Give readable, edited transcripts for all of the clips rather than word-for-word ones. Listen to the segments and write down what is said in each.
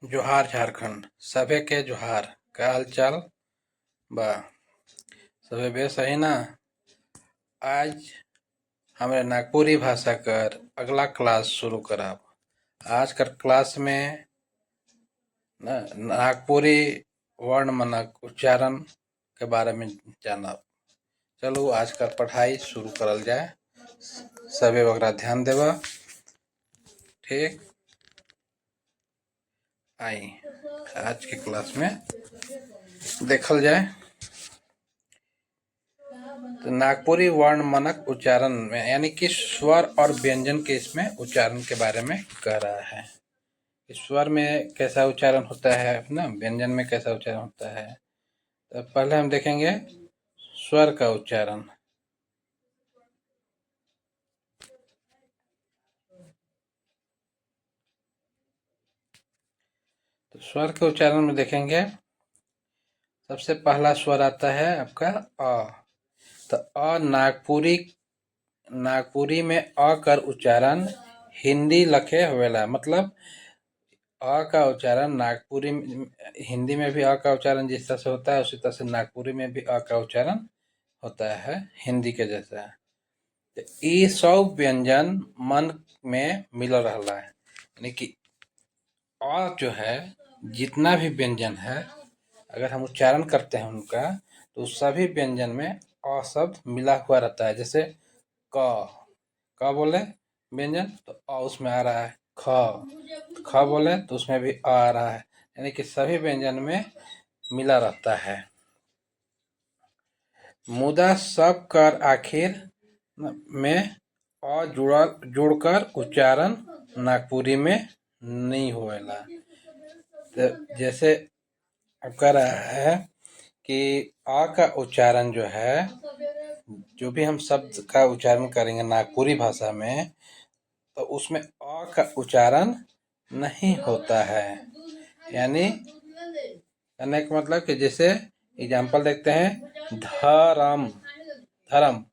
जोहार झारखंड सभे के जोहार। का हाल चाल बा? सभे बेस है ना। आज हमारे नागपुरी भाषा कर अगला क्लास शुरू करब। आज कर क्लास में नागपुरी वर्ण मानक उच्चारण के बारे में जानब। चलो आज का पढ़ाई शुरू करल जाए। सभे वगैरह ध्यान देवा। ठीक, आई आज के क्लास में देखल जाए तो नागपुरी वर्ण मानक उच्चारण में यानी कि स्वर और व्यंजन के इसमें उच्चारण के बारे में कह रहा है। स्वर में कैसा उच्चारण होता है ना, व्यंजन में कैसा उच्चारण होता है। तो पहले हम देखेंगे स्वर का उच्चारण। तो स्वर के उच्चारण में देखेंगे सबसे पहला स्वर आता है आपका अ। तो अ नागपुरी में अ कर उच्चारण हिंदी लखे होवेला। मतलब अ का उच्चारण नागपुरी हिंदी में भी अ का उच्चारण जिस तरह से होता है उसी तरह से नागपुरी में भी अ का उच्चारण होता है हिंदी के जैसा। तो ई सब व्यंजन मन में मिल रहा है, यानी कि अ जो है जितना भी व्यंजन है अगर हम उच्चारण करते हैं उनका तो सभी व्यंजन में अ शब्द मिला हुआ रहता है। जैसे क क बोले व्यंजन तो अ उसमें आ रहा है। ख बोले तो उसमें भी अ आ रहा है, यानी कि सभी व्यंजन में मिला रहता है। मुदा सब कर आखिर में अ जुड़कर उच्चारण नागपुरी में नहीं होएला। तो जैसे अब कह रहा है कि अ का उच्चारण जो है, जो भी हम शब्द का उच्चारण करेंगे नागपुरी भाषा में तो उसमें अ का उच्चारण नहीं होता है। यानी कहने का मतलब कि जैसे एग्जाम्पल देखते हैं धर्म धर्म।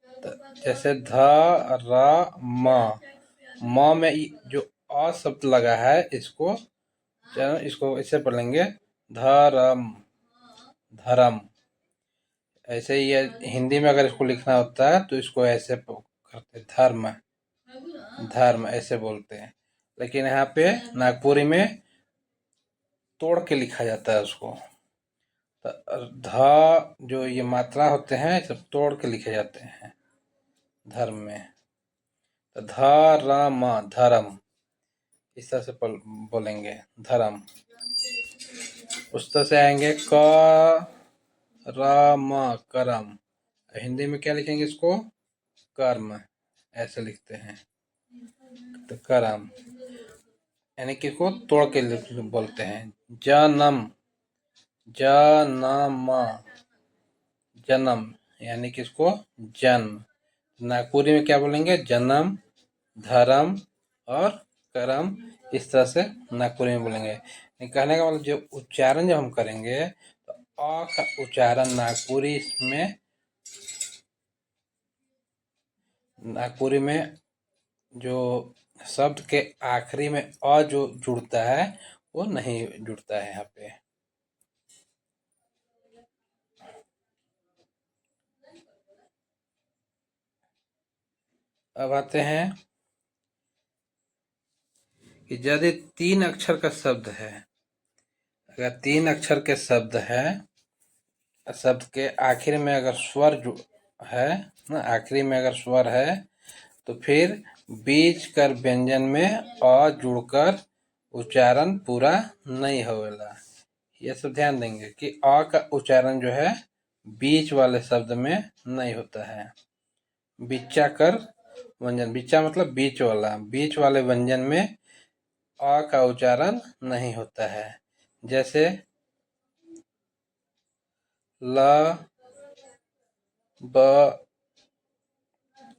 तो जैसे ध र म में जो अ शब्द लगा है इसको ऐसे पढ़ेंगे धर्म धर्म। ऐसे ही हिंदी में अगर इसको लिखना होता है तो इसको ऐसे करते धर्म धर्म ऐसे बोलते हैं। लेकिन यहाँ पे नागपुरी में तोड़ के लिखा जाता है उसको। तो ध जो ये मात्रा होते हैं सब तोड़ के लिखे जाते हैं धर्म में। तो धर्म धर्म इस तरह से बोलेंगे धर्म। उस तरह से आएंगे क रम करम। हिंदी में क्या लिखेंगे इसको कर्म ऐसे लिखते हैं। तो करम यानी कि इसको तोड़ के बोलते हैं। जन्म जन्म जन्म यानी कि इसको जन्म। नागपुरी में क्या बोलेंगे जन्म धर्म और करम। इस तरह से नागपुरी में बोलेंगे। कहने का मतलब जो उच्चारण जब हम करेंगे तो अ का उच्चारण नागपुरी में जो शब्द के आखिरी में अ जो जुड़ता है वो नहीं जुड़ता है यहाँ पे। अब आते हैं कि यदि 3 अक्षर का शब्द है, अगर 3 अक्षर के शब्द है, शब्द के आखिर में अगर स्वर है ना, आखिरी में अगर स्वर है तो फिर बीच कर व्यंजन में अ जुड़कर उच्चारण पूरा नहीं होवेला। ये सब ध्यान देंगे कि अ का उच्चारण जो है बीच वाले शब्द में नहीं होता है। बिच्चा कर व्यंजन, बिच्चा मतलब बीच वाला, बीच वाले व्यंजन में अ का उच्चारण नहीं होता है। जैसे ल ब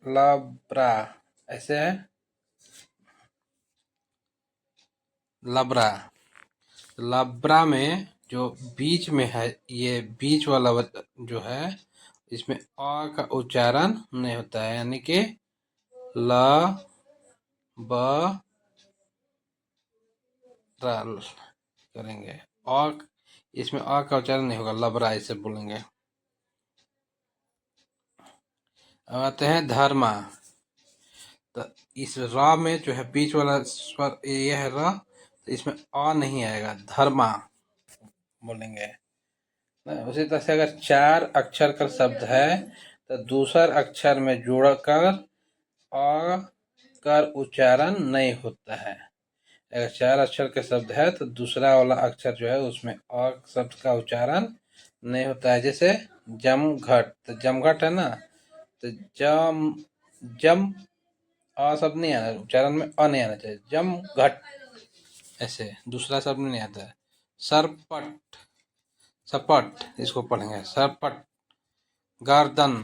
लब्रा ऐसे है लबरा। लब्रा में जो बीच में है ये बीच वाला जो है इसमें अ का उच्चारण नहीं होता है, यानी कि ल ब रल करेंगे। अ इसमें अ का उच्चारण नहीं होगा, लबरा इसे बोलेंगे। अब आते हैं धर्मा। तो इस र में जो है बीच वाला स्वर ये है र, तो इसमें अ नहीं आएगा, धर्मा बोलेंगे। उसी तरह से अगर 4 अक्षर का शब्द है तो दूसर अक्षर में जोड़कर अ कर उच्चारण नहीं होता है। अगर 4 अक्षर के शब्द है तो दूसरा वाला अक्षर जो है उसमें अ शब्द का उच्चारण नहीं होता है। जैसे जमघट, तो जमघट है ना, तो जम जम अ शब्द नहीं आना, उच्चारण में अ नहीं आना चाहिए, जमघट ऐसे दूसरा शब्द नहीं आता है। सरपट, सपट इसको पढ़ेंगे, सरपट। गर्दन,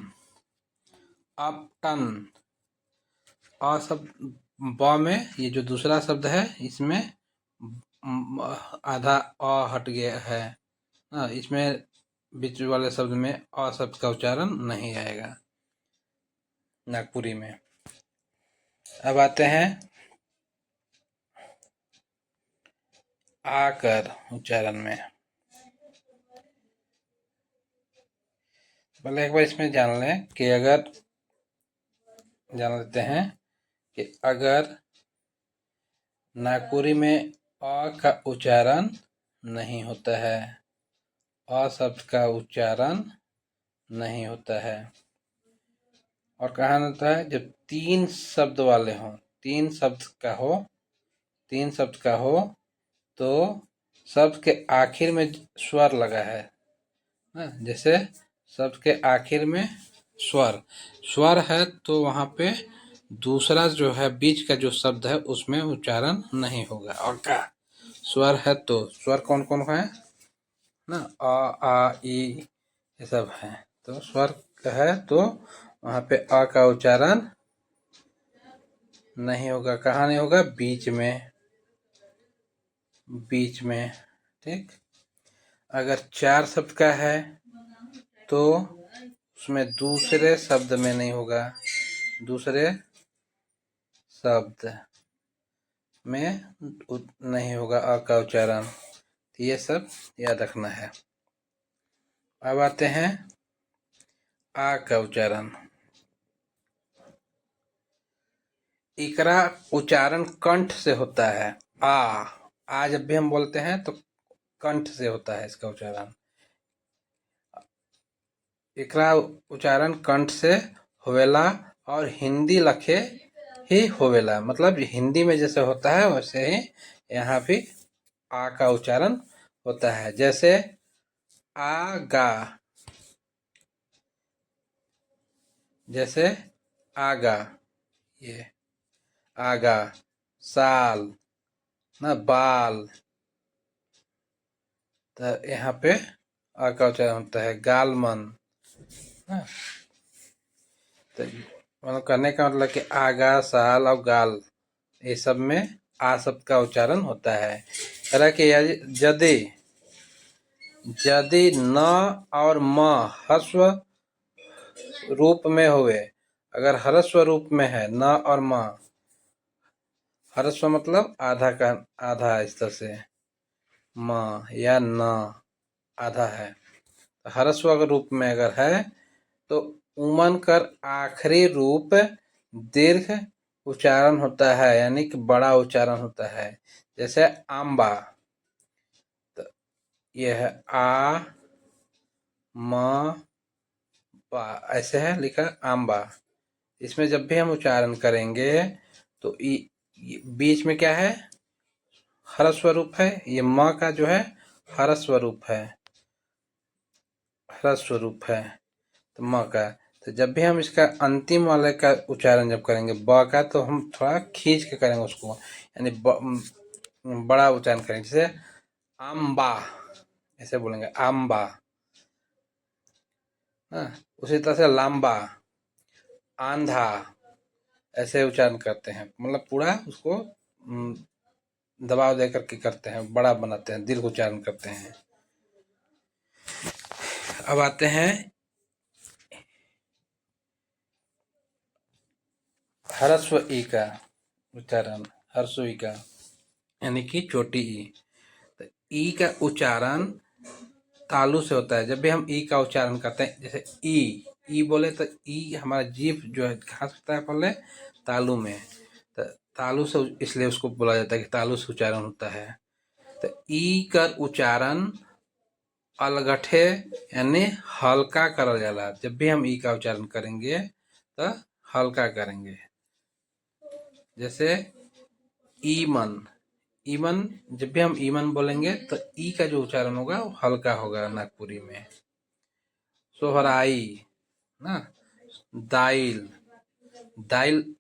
अपटन। अ शब्द ब में ये जो दूसरा शब्द है इसमें आधा अ हट गया है। इसमें बीच वाले शब्द में अ शब्द का उच्चारण नहीं आएगा नागपुरी में। अब आते हैं आकर उच्चारण में। पहले एक बार इसमें जान लें कि अगर जान लेते हैं कि अगर नागपुरी में अ का उच्चारण नहीं होता है, अ शब्द का उच्चारण नहीं होता है, और कहा होता है जब 3 शब्द वाले हों, 3 शब्द का हो, 3 शब्द का हो तो शब्द के आखिर में स्वर लगा है ना, जैसे शब्द के आखिर में स्वर है तो वहाँ पे दूसरा जो है बीच का जो शब्द है उसमें उच्चारण नहीं होगा। और क्या स्वर है तो स्वर कौन कौन है ना, अ आ ई ये सब है, तो स्वर है तो वहाँ पे अ का उच्चारण नहीं होगा। कहाँ नहीं होगा, बीच में, बीच में। ठीक, अगर 4 शब्द का है तो उसमें दूसरे शब्द में नहीं होगा, दूसरे शब्द में नहीं होगा अ का उच्चारण। ये सब याद रखना है। अब आते हैं आ का उच्चारण। इकरा उच्चारण कंठ से होता है। आ जब भी हम बोलते हैं तो कंठ से होता है इसका उच्चारण। इकरा उच्चारण कंठ से होवेला और हिंदी लखे ही होवेला, मतलब हिंदी में जैसे होता है वैसे ही यहाँ भी आ का उच्चारण होता है। जैसे आगा, जैसे आगा, ये आगा, साल ना, बाल, तो यहाँ पे आ का उच्चारण होता है। गालमन, तो मतलब करने का मतलब कि आगा, साल और गाल ये सब में आ शब्द का उच्चारण होता है। तरह के यदि यदि न और म ह्रस्व रूप में हुए, अगर ह्रस्व रूप में है न और म, ह्रस्व मतलब आधा का आधा, इस तरह से म या न आधा है, तो ह्रस्व रूप में अगर है तो उमन कर आखिरी रूप दीर्घ उच्चारण होता है, यानी कि बड़ा उच्चारण होता है। जैसे आंबा, तो यह है आ म बा, ऐसे है लिखा आंबा। इसमें जब भी हम उच्चारण करेंगे तो बीच में क्या है, ह्रस्व रूप है। ये म का जो है ह्रस्व रूप है, ह्रस्व रूप है तो म का। तो जब भी हम इसका अंतिम वाले का उच्चारण जब करेंगे ब का, तो हम थोड़ा खींच के करेंगे उसको, यानी बड़ा उच्चारण करेंगे। जैसे आम्बा ऐसे बोलेंगे, आम्बा। उसी तरह से लांबा, आंधा ऐसे उच्चारण करते हैं, मतलब पूरा उसको दबाव दे करके करते हैं, बड़ा बनाते हैं, दीर्घ उच्चारण करते हैं। अब आते हैं ह्रस्व ई का उच्चारण, ह्रस्व ई का। यानी कि छोटी ई। तो ई का उच्चारण तालु से होता है। जब भी हम ई का उच्चारण करते हैं, जैसे ई बोले तो ई हमारा जीभ जो है कहाँ से होता है, पहले तालु में। तो तालु से इसलिए उसको बोला जाता है कि तालु से उच्चारण होता है। तो ई का उच्चारण अलगठे यानी हल्का करल जाला। जब भी हम ई का उच्चारण करेंगे तो हल्का करेंगे। जैसे ईमन, ईमन जब भी हम ईमन बोलेंगे तो ई का जो उच्चारण होगा वो हल्का होगा नागपुरी में। सोहराई ना, दाइल, दाइल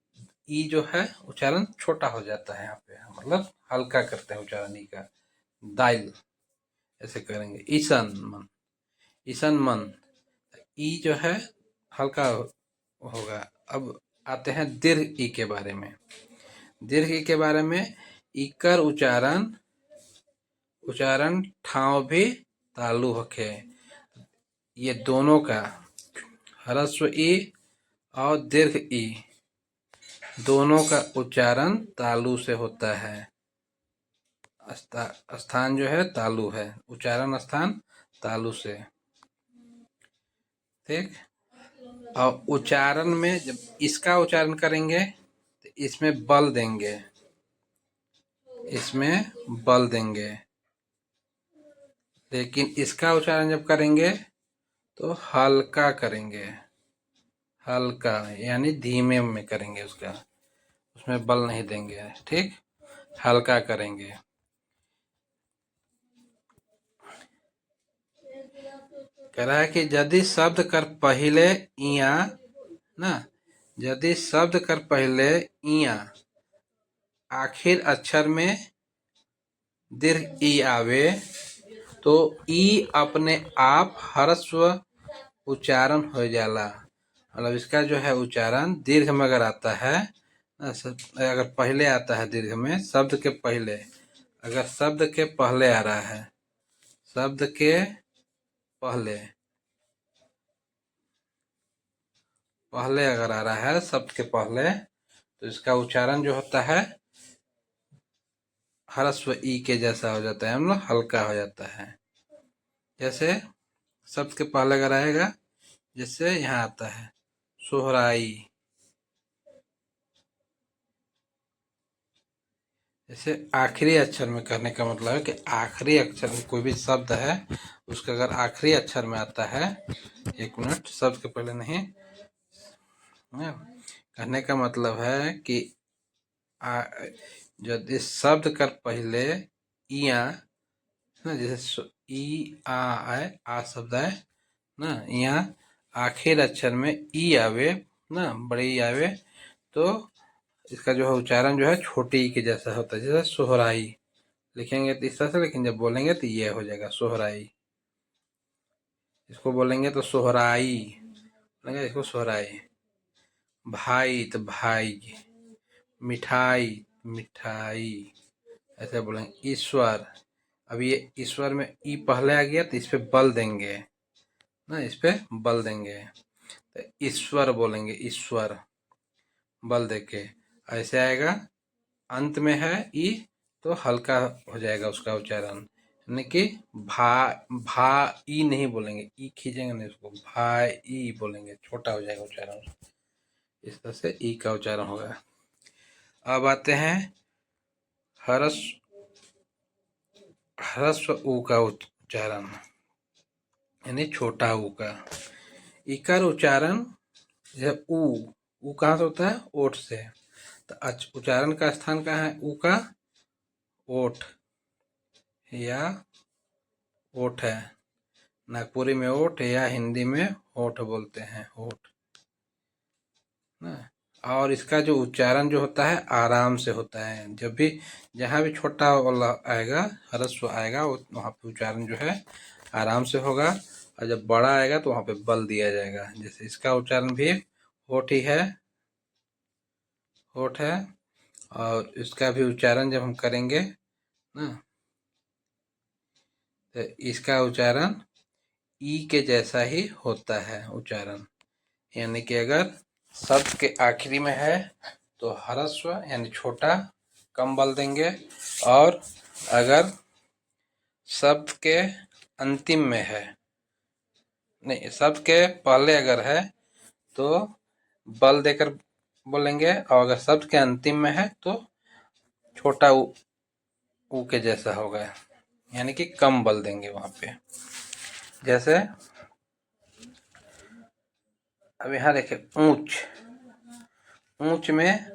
ई जो है उच्चारण छोटा हो जाता है यहाँ पे, मतलब हल्का करते हैं उच्चारण ई का। दाइल ऐसे करेंगे। ईसन मन, ईसन मन, ई जो है हल्का होगा। अब आते हैं दीर्घ ई के बारे में। दीर्घ ई के बारे में, इकर उच्चारण ठाव भी तालु होखे। ये दोनों का, ह्रस्व ई और दीर्घ ई दोनों का उच्चारण तालु से होता है। स्थान जो है तालु है, उच्चारण स्थान तालु से। ठीक। और उच्चारण में जब इसका उच्चारण करेंगे तो इसमें बल देंगे, इसमें बल देंगे। लेकिन इसका उच्चारण जब करेंगे तो हल्का करेंगे, हल्का यानी धीमे में करेंगे उसका, उसमें बल नहीं देंगे। ठीक, हल्का करेंगे। कह रहा है कि यदि शब्द कर पहले इया ना, यदि शब्द कर पहले इया आखिर अक्षर में दीर्घ ई आवे तो ई अपने आप ह्रस्व उच्चारण हो जाला। मतलब इसका जो है उच्चारण दीर्घ में अगर आता है, अगर पहले आता है दीर्घ में, शब्द के पहले, अगर शब्द के पहले आ रहा है, शब्द के पहले अगर आ रहा है शब्द के पहले, तो इसका उच्चारण जो होता है ह्रस्व ई के जैसा हो जाता है, मतलब हल्का हो जाता है। जैसे शब्द के पहले अगर आएगा, जैसे यहाँ आता है सोहराई, जैसे आखिरी अक्षर में कहने का मतलब है कि आखिरी अक्षर में कोई भी शब्द है, उसका अगर आखिरी अक्षर में आता है, एक मिनट, शब्द के पहले नहीं, कहने का मतलब है कि यदि शब्द कर पहले इया ना, जैसे ई आ आए, आ शब्द आए ना, यहाँ आखिर अक्षर में ई आवे ना, बड़ी ई आवे, तो इसका जो है उच्चारण जो है छोटी ई के जैसा होता है। जैसे सोहराई लिखेंगे तो इस तरह से, लेकिन जब बोलेंगे तो ये हो जाएगा सोहराई। इसको बोलेंगे तो सोहराई, बोलेंगे इसको सोहराई। भाई तो भाई, मिठाई मिठाई, ऐसे बोलेंगे। ईश्वर, अब ये ईश्वर में ई पहले आ गया तो इस पे बल देंगे ना, इस पे बल देंगे तो ईश्वर बोलेंगे, ईश्वर बल देके ऐसे आएगा। अंत में है ई तो हल्का हो जाएगा उसका उच्चारण, यानी कि भा ई नहीं बोलेंगे, ई खींचेंगे नहीं उसको, भाई बोलेंगे, छोटा हो जाएगा उच्चारण। इस तरह से ई का उच्चारण होगा। अब आते हैं ह्रस्व ऊ का उच्चारण, यानी छोटा ऊ का। इकर उच्चारण जब ऊ कहाँ से होता है, ओठ से। तो उच्चारण का स्थान कहाँ है ऊ का, ओठ या ओठ है। नागपुरी में ओठ या हिंदी में होठ बोलते हैं, होठ ना। और इसका जो उच्चारण जो होता है आराम से होता है। जब भी जहाँ भी छोटा वाला आएगा, ह्रस्व आएगा, वहाँ पे उच्चारण जो है आराम से होगा, और जब बड़ा आएगा तो वहाँ पे बल दिया जाएगा। जैसे इसका उच्चारण भी होठ ही है, होठ है। और इसका भी उच्चारण जब हम करेंगे ना, तो इसका उच्चारण ई के जैसा ही होता है उच्चारण। यानी कि अगर शब्द के आखिरी में है तो ह्रस्व यानी छोटा, कम बल देंगे। और अगर शब्द के अंतिम में है, नहीं शब्द के पहले अगर है तो बल देकर बोलेंगे, और अगर शब्द के अंतिम में है तो छोटा ऊ के जैसा होगा, यानी कि कम बल देंगे वहां पे। जैसे अब यहाँ देखिए ऊंच, ऊंच में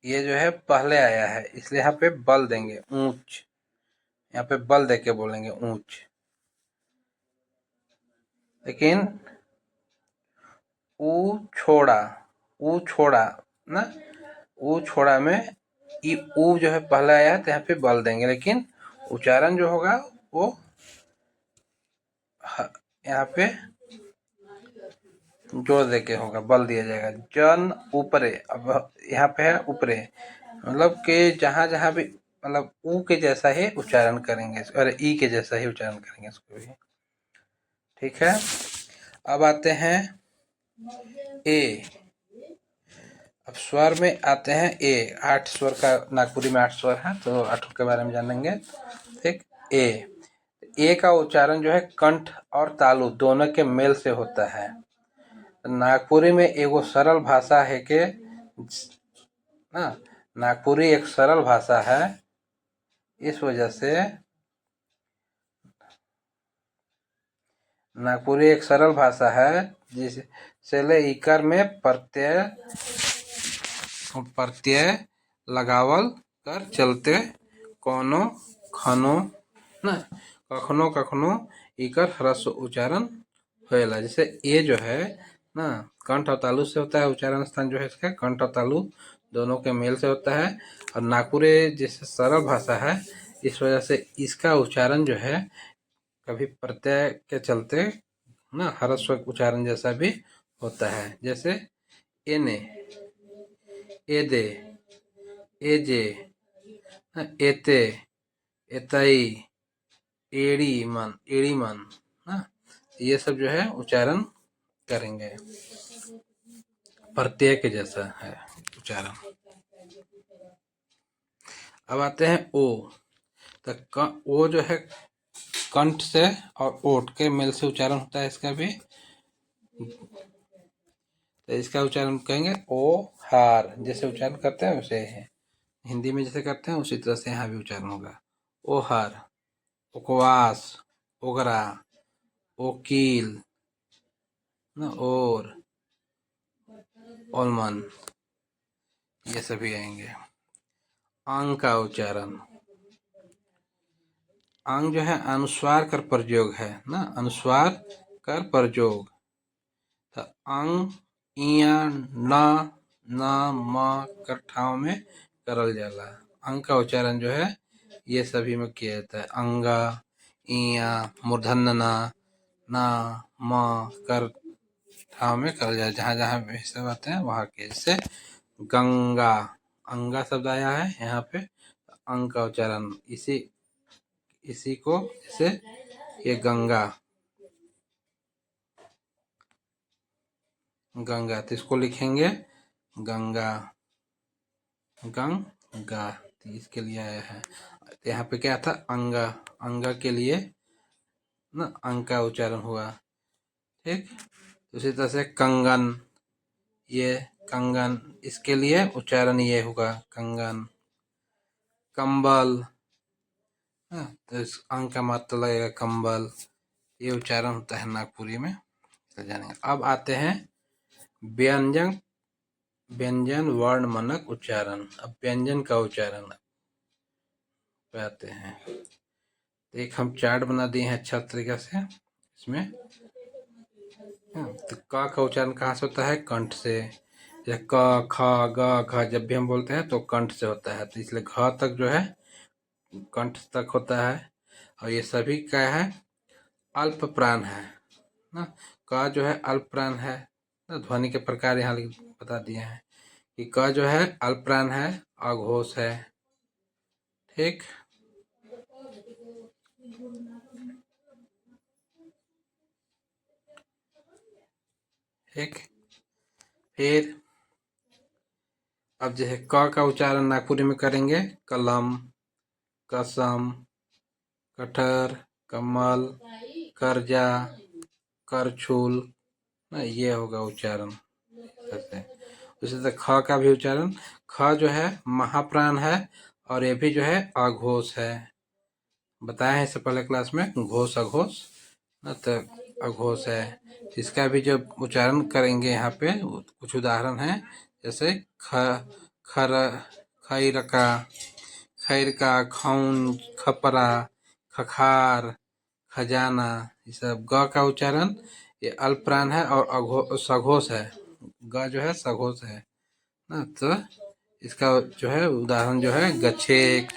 ये जो है पहले आया है, इसलिए यहाँ पे बल देंगे ऊंच, यहाँ पे बल देके बोलेंगे ऊंच। लेकिन ऊ छोड़ा, ऊ छोड़ा ना, ऊ छोड़ा में ऊ जो है पहले आया है तो यहाँ पे बल देंगे, लेकिन उच्चारण जो होगा वो यहाँ पे जोर देके होगा, बल दिया जाएगा। जन ऊपरे, अब यहाँ पे है ऊपरे, मतलब कि जहां जहां भी मतलब ऊ के जैसा ही उच्चारण करेंगे, और ई के जैसा ही उच्चारण करेंगे इसको भी। ठीक है, अब आते हैं ए। अब स्वर में आते हैं ए। 8 स्वर का, नागपुरी में 8 स्वर है, तो 8 के बारे में जानेंगे। ठीक, ए का उच्चारण जो है कंठ और तालु दोनों के मेल से होता है। नागपुरी में एगो सरल भाषा है के ना, नागपुरी एक सरल भाषा है, इस वजह से नागपुरी एक सरल भाषा है जिससे ले इकार में प्रत्यय लगावल कर चलते कोनो खनो ना कखनो कखनो इकर ह्रस्व उच्चारण होएला। जैसे ए जो है ना कंठ और तालु से होता है, उच्चारण स्थान जो है इसका कंठ और तालु दोनों के मेल से होता है। और नागपुरी जैसे सरल भाषा है, इस वजह से इसका उच्चारण जो है कभी प्रत्यय के चलते ना ह्रस्व उच्चारण जैसा भी होता है। जैसे एने, एदे, एजे, एते, एतई, एड़ी मन, एड़ी मन ना, ये सब जो है उच्चारण करेंगे, प्रत्यय के जैसा है उच्चारण। अब आते हैं ओ। तो ओ जो है कंठ से और ओठ के मेल से उच्चारण होता है इसका भी। तो इसका उच्चारण कहेंगे ओ हार, जैसे उच्चारण करते हैं वैसे है, हिंदी में जैसे करते हैं उसी तरह से यहाँ भी उच्चारण होगा। ओ हार, उपवास, ओगरा, ओकील ना, और ओलमन, ये सभी आएंगे। अंग का उच्चारण, अंग जो है अनुस्वार कर प्रयोग है ना, अनुस्वार कर प्रयोग। तो अंग इया न म कर ठाव में करल जाला। अंग का उच्चारण जो है ये सभी में किया जाता है। अंगा, इया, मूर्धन्य ना म कर ठाव में करल जाए, जहाँ जहाँ भी सब आते हैं वहाँ के। जैसे गंगा, अंगा शब्द आया है यहाँ पे, अंग का उच्चारण इसी को, जैसे ये गंगा, गंगा, तो इसको लिखेंगे गंगा, गंगा, तो इसके लिए आया है। तो यहाँ पे क्या था अंगा, अंगा के लिए ना अंग का उच्चारण हुआ। ठीक, उसी तरह से कंगन, ये कंगन, इसके लिए उच्चारण ये होगा कंगन। कंबल, तो इस अंग का मात्रा लगेगा कंबल, ये उच्चारण होता है नागपुरी में, जानेंगे। अब आते हैं व्यंजन, व्यंजन वर्ण मानक उच्चारण। अब व्यंजन का उच्चारण पे आते हैं। एक हम चार्ट बना दिए हैं अच्छा तरीका से इसमें। तो क का उच्चारण कहाँ से होता है, कंठ से। या क ख ग घ जब भी हम बोलते हैं तो कंठ से होता है, तो इसलिए घ तक जो है कंठ तक होता है। और ये सभी क्या है, अल्प प्राण है ना। क जो है अल्प प्राण है ना, ध्वनि के प्रकार यहाँ बता दिए हैं कि क जो है अल्प प्राण है, अघोष है। ठीक, ठीक, फिर अब जैसे क का उच्चारण नागपुरी में करेंगे कलम, कसम, कटहर, कमल, कर्जा, करछुल, ना ये होगा उच्चारण ऐसे। उसी तरह ख का भी उच्चारण, ख जो है महाप्राण है और ये भी जो है अघोष है। बताया है इससे पहले क्लास में घोष अघोष, ना तो अघोष है। इसका भी जब उच्चारण करेंगे यहाँ पे कुछ उदाहरण हैं, जैसे ख, खर, खैरका, खैरका, खौन, खपरा, खखार, खजाना, ये सब। ग का उच्चारण ये अल्प प्राण है और सघोष है। ग जो है सघोष है ना, तो इसका जो है उदाहरण जो है गछेक,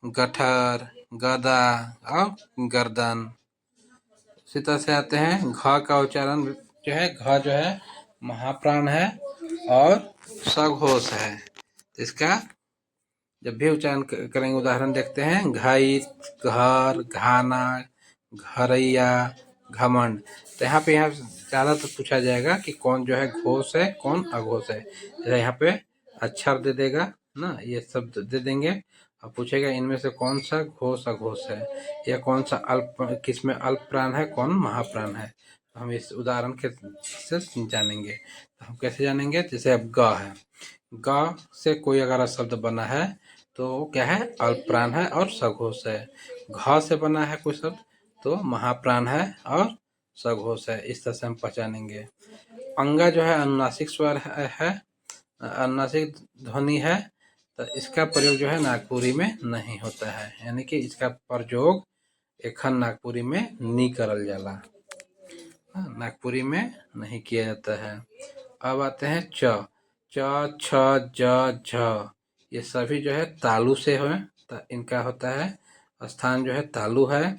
गठर, गदा और गर्दन। इसी तरह से आते हैं घ का उच्चारण जो है, घ जो है महाप्राण है और सघोष है। इसका जब भी उच्चारण करेंगे उदाहरण देखते हैं, घाई, घर, घाना, घरैया, घमंड। तो यहाँ पे ज़्यादातर पूछा जाएगा कि कौन जो है घोष है कौन अघोष है। जैसे यहाँ पे अक्षर दे देगा ना, ये शब्द दे देंगे और पूछेगा इनमें से कौन सा घोष अघोष है, या कौन सा अल्प, किसमें अल्प प्राण है कौन महाप्राण है। तो हम इस उदाहरण के से जानेंगे। तो हम कैसे जानेंगे, जैसे अब ग है, ग से कोई अगर शब्द बना है तो क्या है अल्प प्राण है और सघोष है। घ से बना है कोई शब्द तो महाप्राण है और सघोष है। इस तरह से हम पहचानेंगे। अंगा जो है अनुनासिक स्वर है, अनुनासिक ध्वनि है, तो इसका प्रयोग जो है नागपुरी में नहीं होता है, यानी कि इसका प्रयोग एखन नागपुरी में नहीं करल जाला, नागपुरी में नहीं किया जाता है। अब आते हैं च, च, छ, ज, झ, ये सभी जो है तालु से है, तो इनका होता है स्थान जो है तालु है।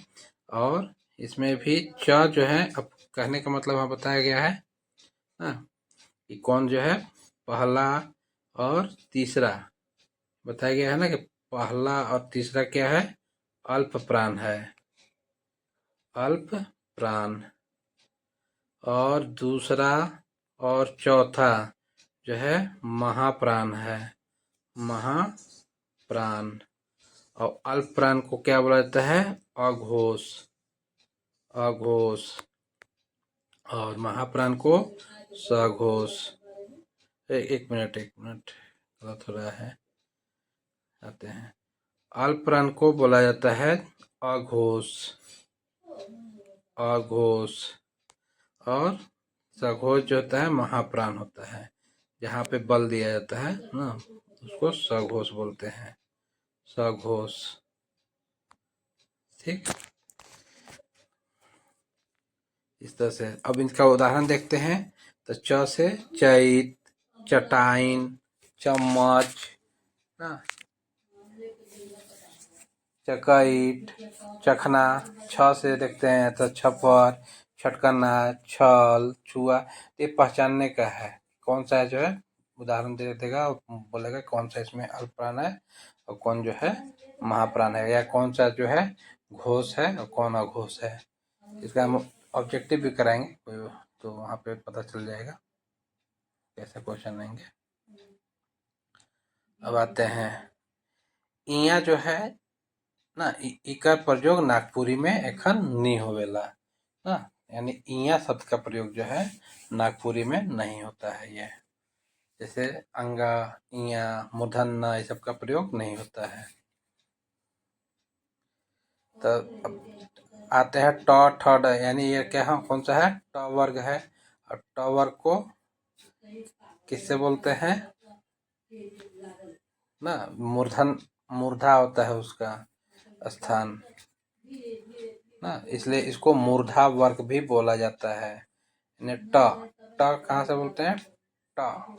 और इसमें भी च जो है, अब कहने का मतलब वहाँ बताया गया है कि कौन जो है पहला और तीसरा बताया गया है ना, कि पहला और तीसरा क्या है अल्प प्राण है, अल्प प्राण। और दूसरा और चौथा जो है महाप्राण है, महाप्राण। और अल्प प्राण को क्या बोला जाता है अघोष, अघोष। और महाप्राण को सघोष। एक मिनट गलत हो रहा है, आते हैं। अल्प प्राण को बोला जाता है अघोष, अघोष। और सघोष जो होता है महाप्राण होता है, जहाँ पे बल दिया जाता है ना उसको सघोष बोलते हैं, सघोष। ठीक, इस तरह से। अब इनका उदाहरण देखते हैं। तो च से चैत, चटाइन, चम्मच, चकैट, चखना। छ से देखते हैं तो छप्पर, छटकना, छल, छुआ। ये पहचानने का है कौन सा है, जो है उदाहरण दे देगा और बोलेगा कौन सा इसमें अल्प प्राण है और कौन जो है महाप्राण है, या कौन सा जो है घोष है और कौन अघोष है। इसका हम ऑब्जेक्टिव भी कराएंगे तो वहाँ पे पता चल जाएगा कैसे क्वेश्चन लेंगे। अब आते हैं इया जो है ना, इकर प्रयोग नागपुरी में एखन नहीं होवेला ना, यानी इया शब्द का प्रयोग जो है नागपुरी में नहीं होता है। ये जैसे अंगा, इया, मूर्धन्य, ये सब का प्रयोग नहीं होता है। तो अब आते हैं ट, ठ, ड, यानी ये क्या है कौन सा है ट वर्ग है। और ट वर्ग को किससे बोलते हैं ना, मूर्धन, मूर्धा होता है उसका स्थान ना, इसलिए इसको मूर्धा वर्ग भी बोला जाता है। ट, ट कहाँ से बोलते हैं ट,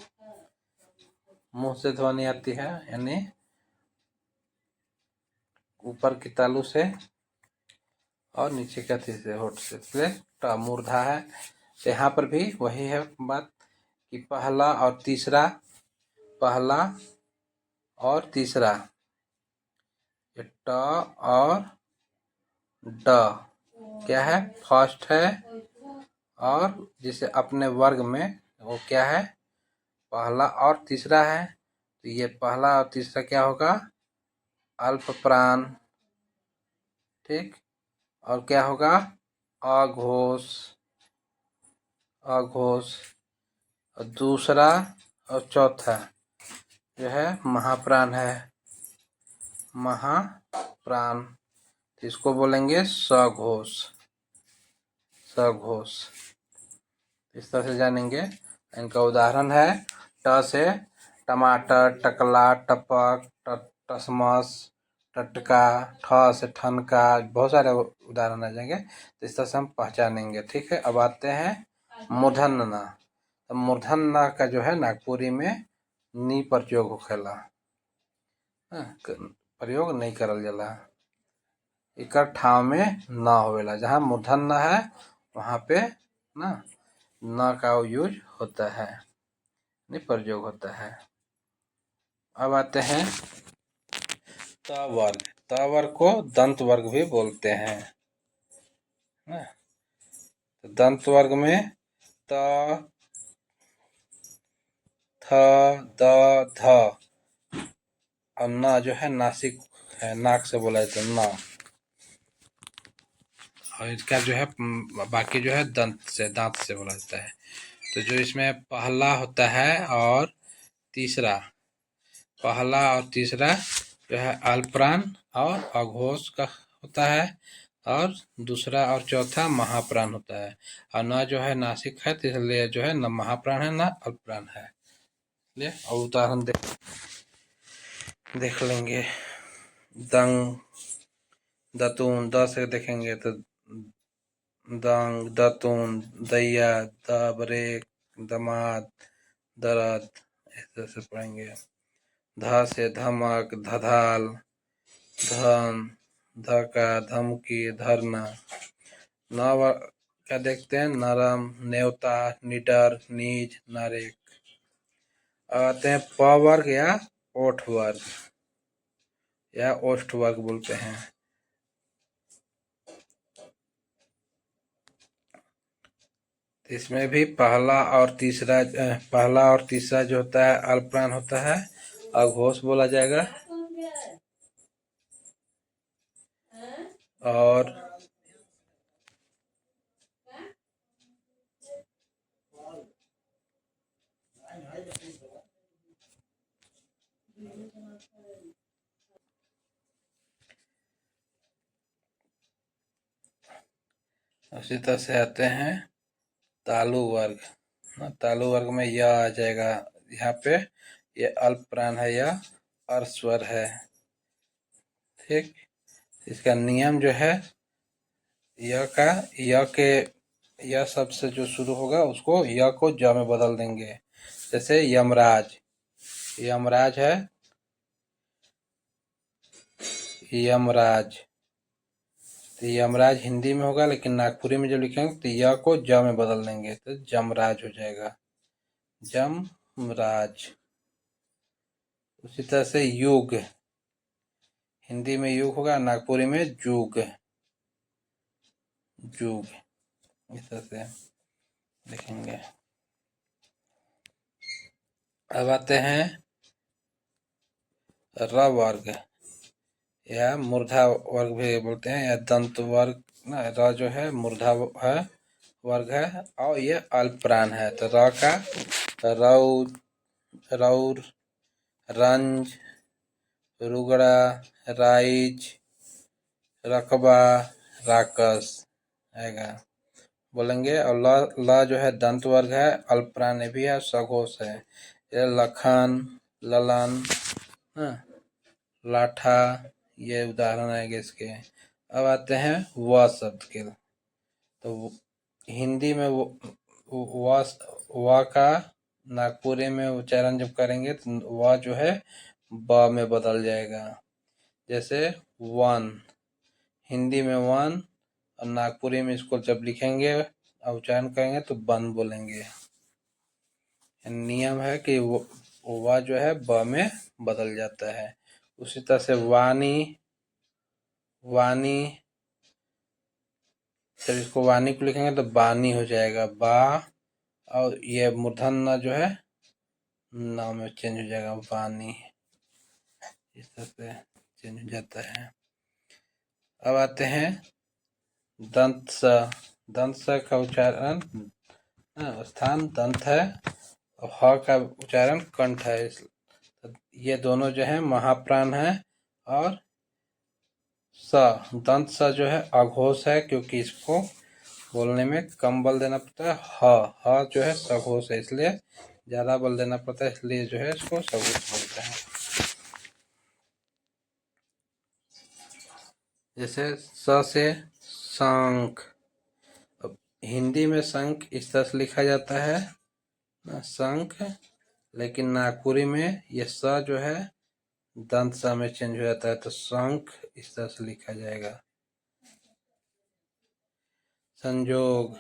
मुंह से ध्वनि आती है, यानी ऊपर की तालु से और नीचे का से होठ से, इसलिए ट मूर्धा है। तो यहाँ पर भी वही है बात कि पहला और तीसरा, पहला और तीसरा, ट और ड क्या है फर्स्ट है, और जिसे अपने वर्ग में वो क्या है पहला और तीसरा है। तो ये पहला और तीसरा क्या होगा, अल्प प्राण, ठीक। और क्या होगा, अघोष, अघोष। और दूसरा और चौथा जो है महाप्राण है, महाप्राण, इसको बोलेंगे सघोष, सघोष। इस तरह से जानेंगे। इनका उदाहरण है ट से टमाटर, टकला, टपक, टसमस, टटका, ठ से ठनका, बहुत सारे उदाहरण आ जाएंगे। तो इस तरह से हम पहचानेंगे, ठीक है। अब आते हैं मूर्धन्य। तो मूर्धन्य का जो है नागपुरी में नी प्रयोग होखेला, प्रयोग नहीं करल जाला, एकर ठाव में न होवेला। जहाँ मूर्धन्य है वहाँ पे ना न का यूज होता है, नहीं प्रयोग होता है। अब आते हैं त वर्ग। त वर्ग को दंत वर्ग भी बोलते हैं ना। तो दंत वर्ग में त, थ, द, ध और न जो है नासिक है, नाक से बोला जाता है न। और इसका जो है बाकी जो है दंत से, दांत से बोला जाता है। तो जो इसमें पहला होता है और तीसरा, पहला और तीसरा जो है अल्पप्राण और अघोष का होता है, और दूसरा और चौथा महाप्राण होता है। और न जो है नासिक है, तो इसलिए जो है न महाप्राण है न अल्पप्राण है। इसलिए और उदाहरण देख लेंगे। दंग, दतून, द से देखेंगे तो दंग, दतून, दैया, दबरेक, दमाद, दरद, इस तरह से पढ़ेंगे। ध से धमक, धधाल, धन, धका, धमकी, धरना। न क्या देखते हैं, नरम, न्योता, निडर, नीच, नारेक। अब आते हैं प वर्ग या ओठ वर्ग या ओष्ठ वर्ग बोलते हैं। इसमें भी पहला और तीसरा जो होता है अल्पप्राण होता है, अघोष बोला जाएगा। और उसी तरह से आते हैं तालु वर्ग। तालु वर्ग में यह आ जाएगा यहाँ पे, ये अल्प प्राण है, यह अर्स्वर है, ठीक। इसका नियम जो है य शब्द से जो शुरू होगा उसको य को ज में बदल देंगे। जैसे यमराज, यमराज है, यमराज। तो यमराज हिंदी में होगा, लेकिन नागपुरी में जब लिखेंगे तो य को ज में बदल देंगे तो जमराज हो जाएगा, जमराज। उसी तरह से युग, हिंदी में युग होगा, नागपुरी में जुग, जुग। इस तरह से देखेंगे। अब आते हैं र वर्ग या मूर्धा वर्ग भी बोलते हैं, या दंत वर्ग ना। र जो है मूर्धा है, वर्ग है, और ये अल्प प्राण है। तो र का रौर, रौर, रंज, रुगड़ा, राइज, रकबा, राकस आएगा, बोलेंगे। और ल जो है दंत वर्ग है, अल्प प्राण भी है, सघोष है। ये लखन, ललन, लाठा, ये उदाहरण आएंगे इसके। अब आते हैं व शब्द के। तो हिंदी में व का नागपुरी में उच्चारण जब करेंगे तो व जो है ब में बदल जाएगा। जैसे वन, हिंदी में वन, और नागपुरी में इसको जब लिखेंगे और उच्चारण करेंगे तो वन बोलेंगे। नियम है कि व जो है ब में बदल जाता है। उसी तरह से वाणी, वाणी, जब इसको वाणी को लिखेंगे तो बानी हो जाएगा, बा। और ये मूर्धन्य जो है नाव में चेंज हो जाएगा वाणी, इस तरह से चेंज हो जाता है। अब आते हैं दंत स। दंत स का उच्चारण स्थान दंत है और ह का उच्चारण कंठ है। ये दोनों जो है महाप्राण है। और स, दंत स जो है अघोष है, क्योंकि इसको बोलने में कम बल देना पड़ता है। ह जो है सघोष है, इसलिए ज्यादा बल देना पड़ता है, इसलिए जो है इसको सघोष बोलते हैं। जैसे स से शंख। अब हिंदी में शंख इस तरह से लिखा जाता है ना, शंख, लेकिन नागपुरी में ये स जो है दंत स में चेंज हो जाता है, तो शंख इस तरह से लिखा जाएगा। संजोग,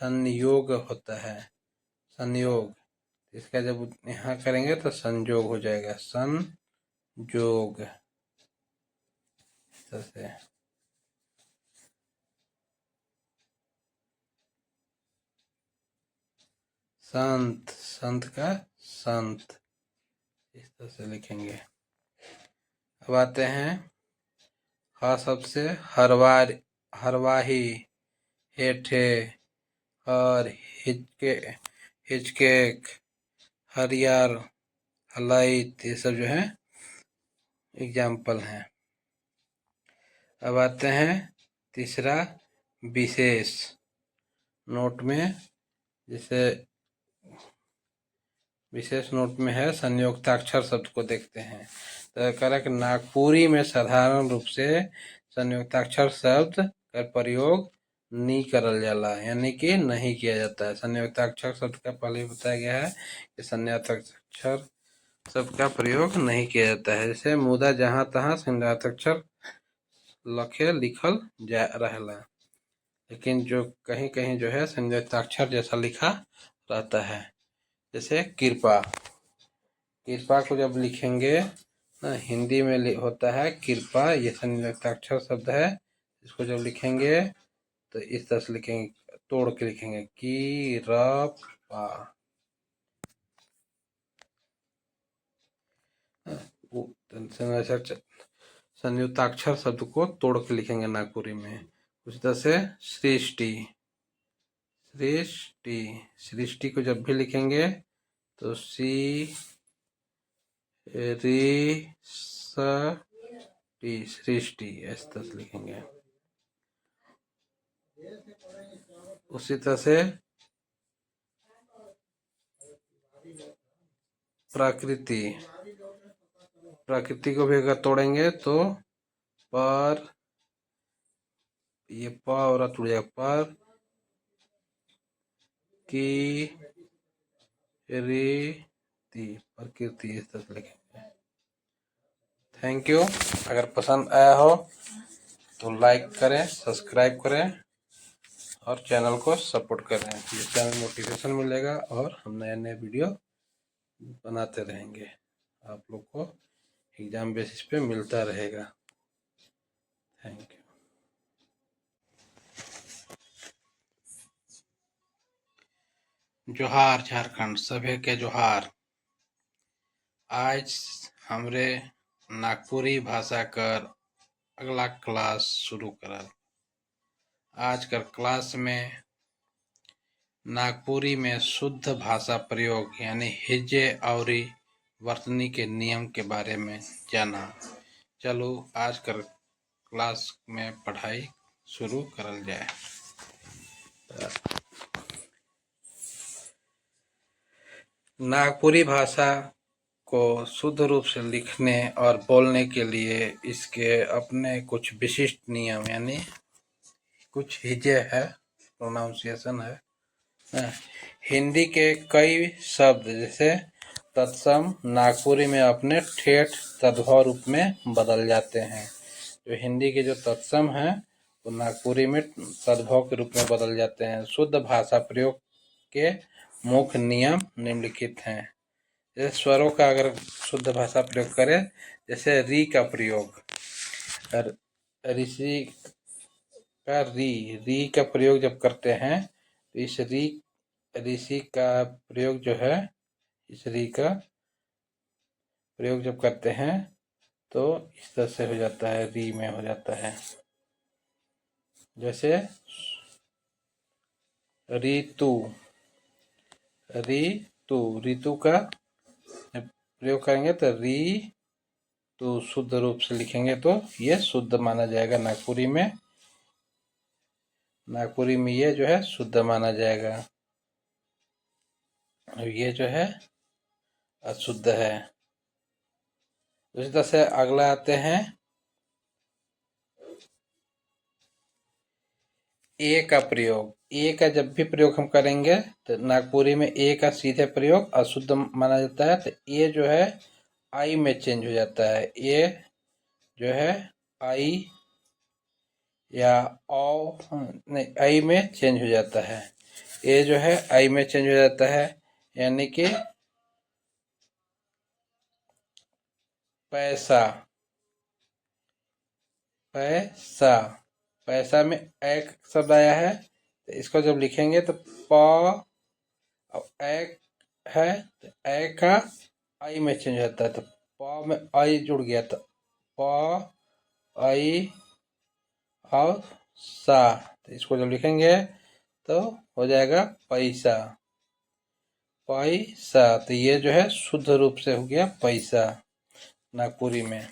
संयोग होता है, संयोग, इसका जब यहाँ करेंगे तो संजोग हो जाएगा, संजोग से। संत, संत का संत, इस तरह से लिखेंगे। अब आते हैं ह शब्द से हरवार, हरवाही, हेठे, हर, हिचके, हिचकेक, हरियर, हलाइत, ये सब जो है एग्जाम्पल हैं। अब आते हैं तीसरा विशेष। नोट में जैसे विशेष नोट में है संयुक्ताक्षर शब्द को देखते हैं, तो कह रहा है कि नागपुरी में साधारण रूप से संयुक्ताक्षर शब्द का प्रयोग नहीं करल जाला, यानी कि नहीं किया जाता है। संयुक्ताक्षर शब्द का पहले बताया गया है कि संयुक्ताक्षर शब्द का प्रयोग नहीं किया जाता है। जैसे मुदा जहां तहां संयुक्ताक्षर लखे लिखल जा रहेला, लेकिन जो कहीं कहीं जो है संयुक्ताक्षर जैसा लिखा रहता है। जैसे कृपा, कृपा को जब लिखेंगे ना, हिंदी में होता है कृपा, ये संयुक्ताक्षर शब्द है। इसको जब लिखेंगे तो इस तरह से लिखेंगे, तोड़ के लिखेंगे की र पा। संयुक्ताक्षर शब्द को तोड़ के लिखेंगे नागपुरी में। उसी तरह से सृष्टि, सृष्टि, सृष्टि को जब भी लिखेंगे तो सी री स टी, सृष्टि, इस तरह से लिखेंगे। उसी तरह से प्रकृति, प्रकृति को भी अगर तोड़ेंगे तो पर, ये प और टूट जाएगा, पर की रीति, प्रकृति, इस तरह से लिखेंगे। Thank you. अगर पसंद आया हो तो लाइक करें, सब्सक्राइब करें और चैनल को सपोर्ट करें, जिससे हमें मोटिवेशन मिलेगा और हम नए नए वीडियो बनाते रहेंगे, आप लोग को एग्जाम बेसिस पे मिलता रहेगा। Thank you. जोहार झारखंड, सभी के जोहार। आज हमरे नागपुरी भाषा कर अगला क्लास शुरू करल। आज कर क्लास में नागपुरी में शुद्ध भाषा प्रयोग यानी हिज्जे और वर्तनी के नियम के बारे में जाना। चलो आज कर क्लास में पढ़ाई शुरू करल जाए। नागपुरी भाषा को शुद्ध रूप से लिखने और बोलने के लिए इसके अपने कुछ विशिष्ट नियम यानी कुछ हिज्जे है, प्रोनाउंसिएशन है। हिंदी के कई शब्द जैसे तत्सम नागपुरी में अपने ठेठ तद्भव रूप में बदल जाते हैं। जो हिंदी के जो तत्सम हैं वो नागपुरी में तद्भव के रूप में बदल जाते हैं। शुद्ध भाषा प्रयोग के मुख्य नियम निम्नलिखित हैं। जैसे स्वरों का अगर शुद्ध भाषा प्रयोग करें, जैसे री का प्रयोग, ऋषि का री, री का प्रयोग जब करते हैं तो इस री ऋषि का प्रयोग जो है, इस री का प्रयोग जब करते हैं तो इस तरह से हो जाता है, री में हो जाता है। जैसे ऋतु, ऋतु, ऋतु का प्रयोग करेंगे तो री तो शुद्ध रूप से लिखेंगे तो ये शुद्ध माना जाएगा। नागपुरी में ये जो है शुद्ध माना जाएगा, और ये जो है अशुद्ध है। उसी तरह से अगला आते हैं ए का प्रयोग। ए का जब भी प्रयोग हम करेंगे तो नागपुरी में ए का सीधे प्रयोग अशुद्ध माना जाता है। तो ए जो है आई में चेंज हो जाता है। ए जो है आई या ओ, नहीं, आई में चेंज हो जाता है। ए जो है आई में चेंज हो जाता है, यानी कि पैसा, पैसा, पैसा में एक शब्द आया है तो इसको जब लिखेंगे तो प, अब एक है तो ए का आई में चेंज होता है, तो प में आई जुड़ गया तो प आई और सा, तो इसको जब लिखेंगे तो हो जाएगा पैसा, पैसा। तो ये जो है शुद्ध रूप से हो गया पैसा नागपुरी में।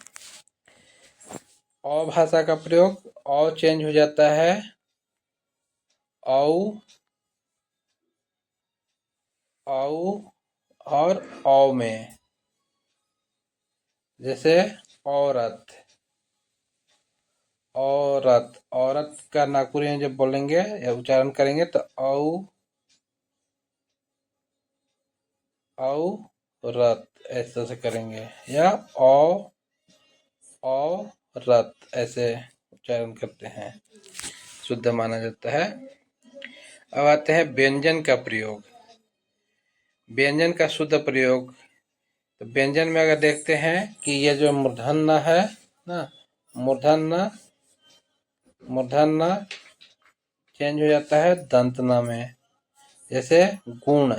औ भाषा का प्रयोग, औ चेंज हो जाता है औ, औ और औ में। जैसे औरत, औरत, औरत का नागपुरी में जब बोलेंगे या उच्चारण करेंगे तो औ, औरत ऐसे से करेंगे, या औरत ऐसे उच्चारण करते हैं, शुद्ध माना जाता है। अब आते हैं व्यंजन का प्रयोग। व्यंजन का शुद्ध प्रयोग, तो व्यंजन में अगर देखते हैं कि ये जो मूर्धन्य है ना, मूर्धन्य, मूर्धन्य चेंज हो जाता है दंतना में। जैसे गुण,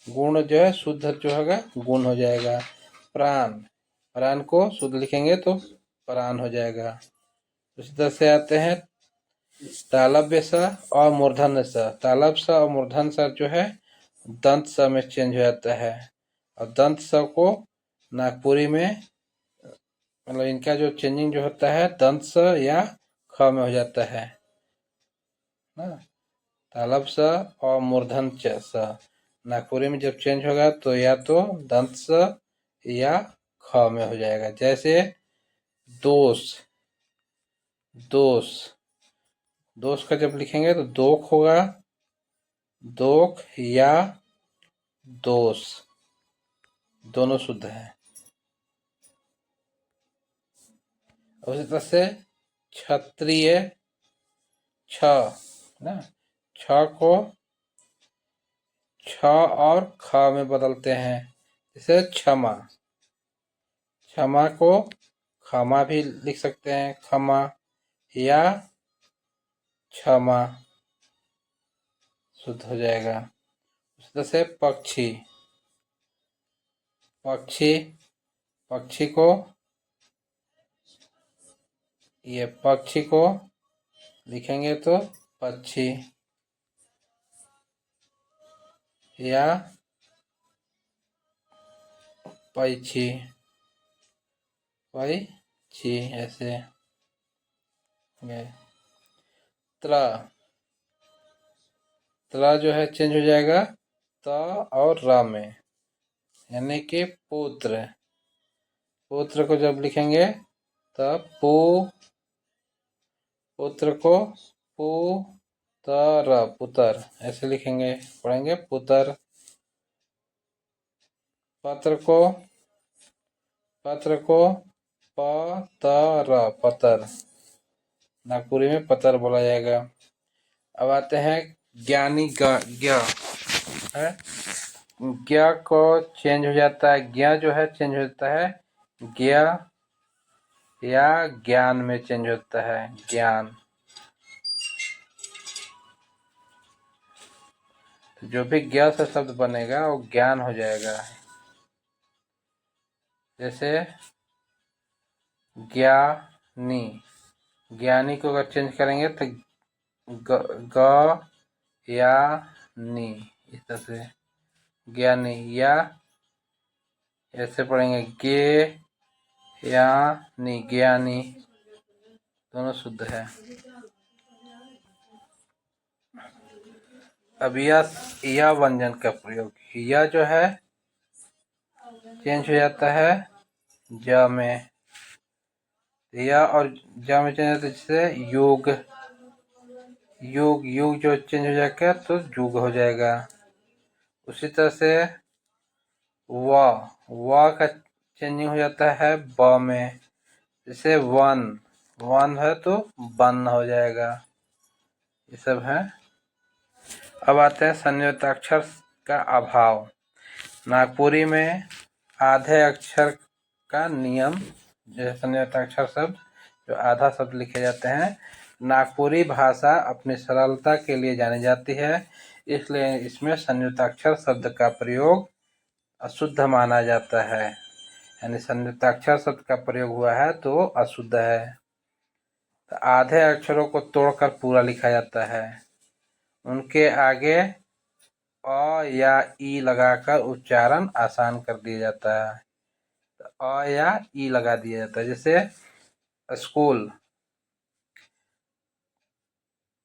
गुण जो है शुद्ध जो होगा गुण हो जाएगा। प्राण, प्राण को शुद्ध लिखेंगे तो प्राण हो जाएगा। उसी तरह से आते हैं तालव्य स और मूर्धन्य स। तालव्य स और मूर्धन्य स जो है दंत स में चेंज हो जाता है, और दंत स को नागपुरी में मतलब इनका जो चेंजिंग जो होता है दंत स या ख में हो जाता है ना। तालव्य स और मूर्धन्य स नागपुरी में जब चेंज होगा तो या तो दंत स या ख में हो जाएगा। जैसे दोष, दोष, दोष का जब लिखेंगे तो दोख होगा, दोख या दोष, दोनों शुद्ध है। उसी तरह से क्षत्रिय, छ ना, छ को छ और ख में बदलते हैं। जैसे क्षमा, क्षमा को क्षमा भी लिख सकते हैं, क्षमा या क्षमा, शुद्ध हो जाएगा। उसी तरह से पक्षी, पक्षी, पक्षी को, ये पक्षी को लिखेंगे तो पक्षी या पैछी, पैछी ऐसे। त्र, त्र जो है चेंज हो जाएगा त और र में, यानी कि पुत्र, पुत्र को जब लिखेंगे तब पु, पुत्र को पुतर, पुतर ऐसे लिखेंगे, पढ़ेंगे पुतर। पत्र को, पत्र को पतर, पतर नागपुरी में पतर बोला जाएगा। अब आते हैं ज्ञानी का ज्ञ है, ज्ञ को चेंज हो जाता है, ज्ञ जो है चेंज हो जाता है ज्ञ या ज्ञान में चेंज होता है, ज्ञान। जो भी ज्ञ से शब्द बनेगा वो ज्ञान हो जाएगा। जैसे ज्ञानी, ज्ञानी को अगर चेंज करेंगे तो ग या नी, इस तरह से ज्ञानी। या ऐसे पढ़ेंगे गे या नी, ज्ञानी, दोनों शुद्ध है। अब यह व्यंजन का प्रयोग, यह जो है चेंज हो जाता है ज में, या और ज में चेंज होता है, जैसे योग, योग योग जो चेंज हो जाएगा तो युग हो जाएगा। उसी तरह से व का चेंजिंग हो जाता है ब में, जैसे वन, वन है तो वन हो जाएगा। ये सब है। अब आते हैं संयुक्ताक्षर का अभाव। नागपुरी में आधे अक्षर का नियम, जैसे संयुक्ताक्षर शब्द जो आधा शब्द लिखे जाते हैं। नागपुरी भाषा अपनी सरलता के लिए जानी जाती है, इसलिए इसमें संयुक्ताक्षर शब्द का प्रयोग अशुद्ध माना जाता है। यानी संयुक्ताक्षर शब्द का प्रयोग हुआ है तो अशुद्ध है। तो आधे अक्षरों को तोड़कर पूरा लिखा जाता है। उनके आगे अ या ई लगाकर उच्चारण आसान कर दिया जाता है। तो अ या ई लगा दिया जाता है। जैसे स्कूल,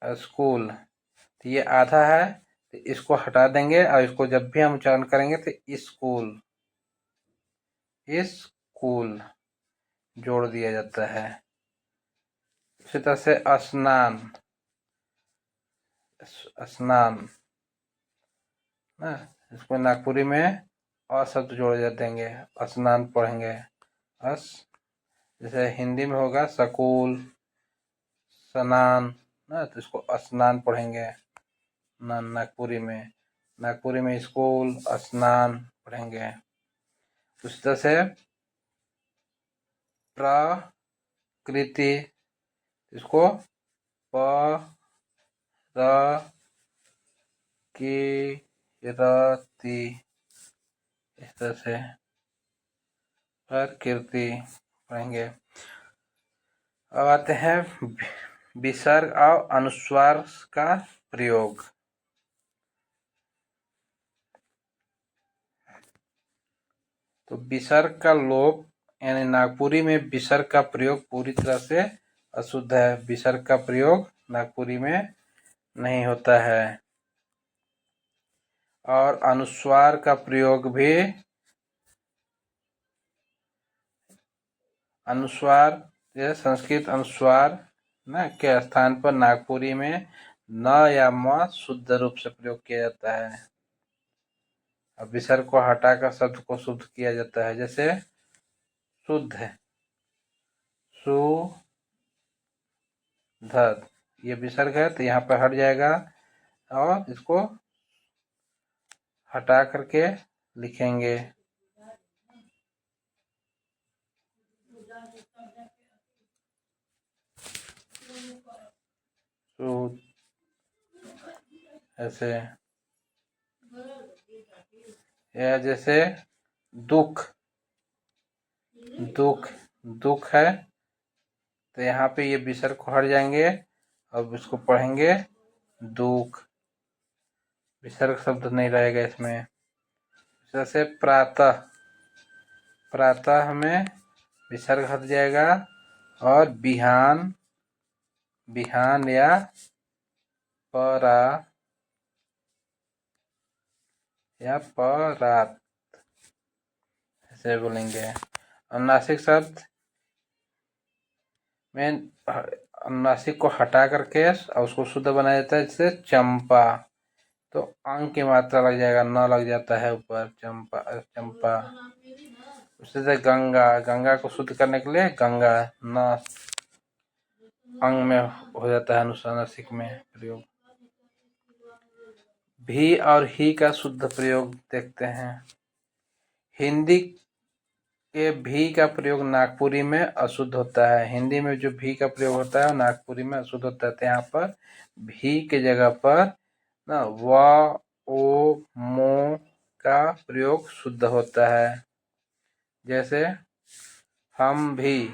स्कूल, तो ये आधा है तो इसको हटा देंगे और इसको जब भी हम उच्चारण करेंगे तो स्कूल, स्कूल जोड़ दिया जाता है। इसी तरह से स्नान, स्नान ना, इसको नागपुरी में अ शब्द जोड़ देंगे, स्नान पढ़ेंगे। जैसे हिंदी में होगा स्कूल, स्नान ना, तो इसको स्नान पढ़ेंगे नागपुरी में। नागपुरी में स्कूल, स्नान पढ़ेंगे। उस तरह से प्रकृति, इसको प र की रति, इस तरह से प्रकृति पढ़ेंगे। अब आते हैं विसर्ग और अनुस्वार का प्रयोग। तो विसर्ग का लोप, यानी नागपुरी में विसर्ग का प्रयोग पूरी तरह से अशुद्ध है। विसर्ग का प्रयोग नागपुरी में नहीं होता है। और अनुस्वार का प्रयोग भी, अनुस्वार जैसे संस्कृत अनुस्वार न के स्थान पर नागपुरी में न या म शुद्ध रूप से प्रयोग किया जाता है। अब विसर्ग को हटाकर शब्द को शुद्ध किया जाता है। जैसे शुद्ध, शुद्ध, ये विसर्ग है तो यहाँ पर हट जाएगा और इसको हटा करके लिखेंगे शुद्ध, ऐसे। या जैसे दुख, दुख, दुख है तो यहाँ पे ये विसर्ग को हट जाएंगे। अब इसको पढ़ेंगे दुख, विसर्ग शब्द नहीं रहेगा इसमें। जैसे प्रातः, प्रातः में विसर्ग हट जाएगा और बिहान, बिहान या परा या परात ऐसे बोलेंगे। अनुनासिक शब्द में अनुनासिक को हटा करके और उसको शुद्ध बनाया जाता है। जैसे चंपा, तो अंग की मात्रा लग जाएगा, न लग जाता है ऊपर, चंपा, चंपा। उससे से गंगा, गंगा को शुद्ध करने के लिए गंगा, न अंग में हो जाता है अनुनासिक में प्रयोग। भी और ही का शुद्ध प्रयोग देखते हैं। हिंदी के भी का प्रयोग नागपुरी में अशुद्ध होता है। हिंदी में जो भी का प्रयोग होता है नागपुरी में अशुद्ध होता है। तो यहाँ पर भी के जगह पर ना व ओ मो का प्रयोग शुद्ध होता है। जैसे हम भी,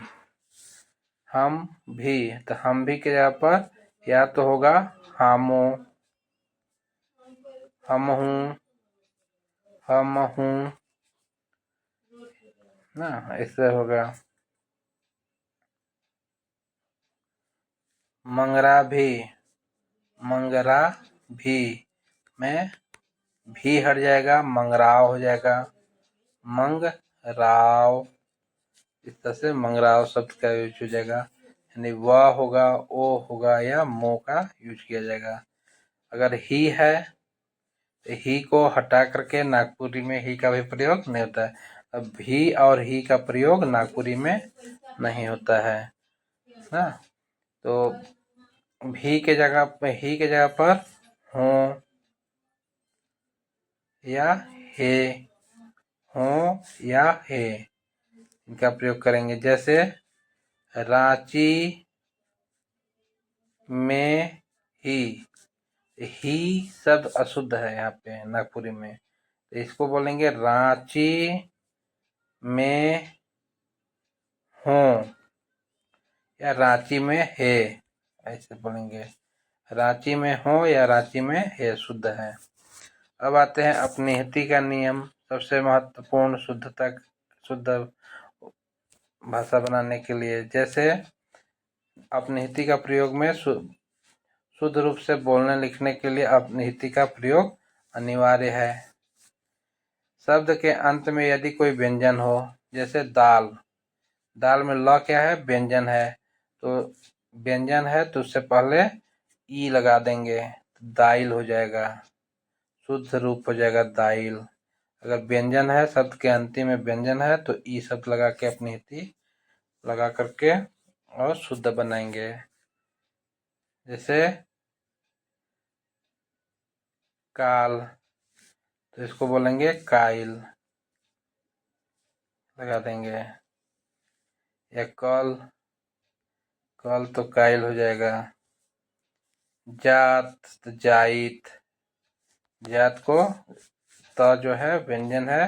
तो हम भी के जगह पर या तो होगा हमो, हम हूँ, हम हूँ ना, इससे होगा। मंगरा भी में भी हट जाएगा, मंगराव हो जाएगा, मंगराव। इस तरह से मंगराव शब्द का यूज हो जाएगा, यानी वह होगा, ओ होगा या मो का यूज किया जाएगा। अगर ही है तो ही को हटा करके नागपुरी में ही का भी प्रयोग नहीं होता है। अब भी और ही का प्रयोग नागपुरी में नहीं होता है ना। तो ही के जगह पर हो या हे, हो या हे इनका प्रयोग करेंगे। जैसे रांची में ही शब्द अशुद्ध है यहाँ पे नागपुरी में, तो इसको बोलेंगे रांची में हो या रांची में है, ऐसे बोलेंगे। रांची में हो या रांची में है शुद्ध है। अब आते हैं अपनिहिति का नियम, सबसे महत्वपूर्ण शुद्ध भाषा बनाने के लिए। जैसे अपनिहिति का प्रयोग में शुद्ध रूप से बोलने लिखने के लिए अपनिहिति का प्रयोग अनिवार्य है। शब्द के अंत में यदि कोई व्यंजन हो, जैसे दाल, दाल में ल क्या है, व्यंजन है, तो व्यंजन है तो उससे पहले ई लगा देंगे, दाइल हो जाएगा, शुद्ध रूप हो जाएगा दाइल। अगर व्यंजन है, शब्द के अंतिम में व्यंजन है तो ई शब्द लगा के अपनिहिति लगा करके और शुद्ध बनाएंगे। जैसे काल, तो इसको बोलेंगे काइल लगा देंगे। या कल तो काइल हो जाएगा। जात तो जाइत, जात को त जो है व्यंजन है,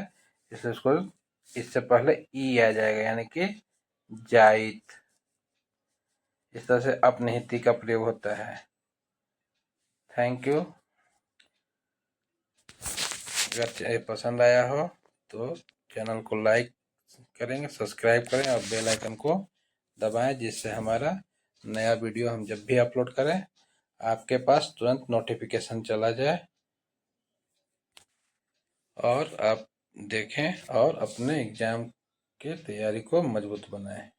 इससे पहले ई आ जाएगा, यानी कि जाइत। इस तरह से अपनिहिति का प्रयोग होता है। Thank you. अगर ये पसंद आया हो तो चैनल को लाइक करेंगे, सब्सक्राइब करें और बेल आइकन को दबाएं, जिससे हमारा नया वीडियो हम जब भी अपलोड करें आपके पास तुरंत नोटिफिकेशन चला जाए और आप देखें और अपने एग्जाम की तैयारी को मजबूत बनाएं।